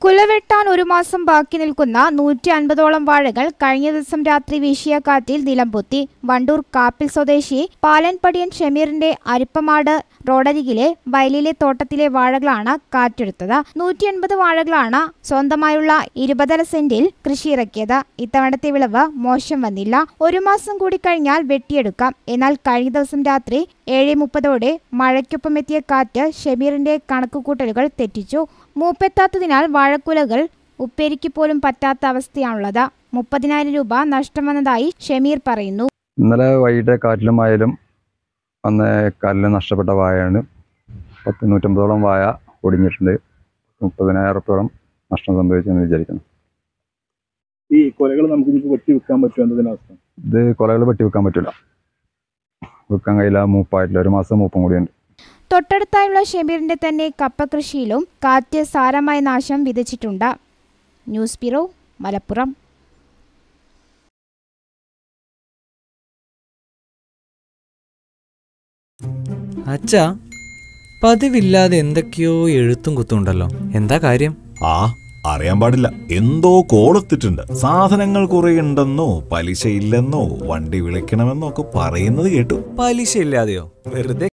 കുലവെട്ടാൻ ഒരു മാസം ബാക്കി നിൽക്കുന്ന 150ഓളം വാഴകൾ കഴിഞ്ഞ ദിവസം രാത്രി വീശിയ കാറ്റിൽ നിലംപൊത്തി. വണ്ടൂർ കാപ്പിൽ സ്വദേശി പാലൻപടിയൻ ഷമീറിന്റെ അരിപ്പമാട് റോഡരികിലെ വയലിലെ തോട്ടത്തിലെ വാഴകളാണ് കാറ്റെടുത്തത്. 180 വാഴകളാണ് സ്വന്തമായുള്ള 20 സെന്റിൽ കൃഷിയിറക്കിയത്. ഇത്തവണത്തെ വിളവ് മോശം വന്നില്ല. ഒരു മാസം കൂടി കഴിഞ്ഞാൽ വെട്ടിയെടുക്കാം. എന്നാൽ കഴിഞ്ഞ ദിവസം രാത്രി 7:30ഓടെ മഴയ്ക്കൊപ്പം എത്തിയ കാറ്റ് ഷമീറിന്റെ കണക്കുകൂട്ടലുകൾ തെറ്റിച്ചു. മൂപ്പെത്താത്തതിനാൽ വാഴക്കുലകൾ ഉപ്പേരിക്ക് പോലും പറ്റാത്ത അവസ്ഥയാണുള്ളത്. 30,000 രൂപ നഷ്ടം വന്നതായി ഷമീർ പറയുന്നു. ഇന്നലെ വൈകിട്ട് കാറ്റിലും മഴയിലും വന്ന് കാലിൽ നഷ്ടപ്പെട്ട വാഴയാണ്. 150ഓളം വാഴ ഒടിഞ്ഞിട്ടുണ്ട്. 30,000 രൂപയോളം നഷ്ടം സംഭവിച്ചെന്ന് വിചാരിക്കുന്നു. ഈ കൊലകൾ നമുക്ക് വെട്ടി വെക്കാൻ പറ്റും? ഇത് കൊലകൾ വെട്ടി വെക്കാൻ പറ്റില്ല, വെക്കാൻ കഴിയില്ല. മൂപ്പായിട്ടില്ല, ഒരു മാസം മൂപ്പും കൂടിയുണ്ട്. തൊട്ടടുത്തായുള്ള ഷമീറിന്റെ തന്നെ കപ്പ കൃഷിയിലും കാറ്റ് സാരമായ നാശം വിതച്ചിട്ടുണ്ട്. News bureau, Malappuram. അച്ഛാ, പതിവില്ലാതെ എന്തൊക്കെയോ എഴുത്തും കുത്തുണ്ടല്ലോ, എന്താ കാര്യം? അറിയാൻ പാടില്ല, എന്തോ കോളത്തിട്ടുണ്ട്. സാധനങ്ങൾ കുറെ ഉണ്ടെന്നോ പലിശ ഇല്ലെന്നോ വണ്ടി വിളിക്കണമെന്നോ ഒക്കെ പറയുന്നത് കേട്ടു. പലിശ ഇല്ലാതെയോ? വെറുതെ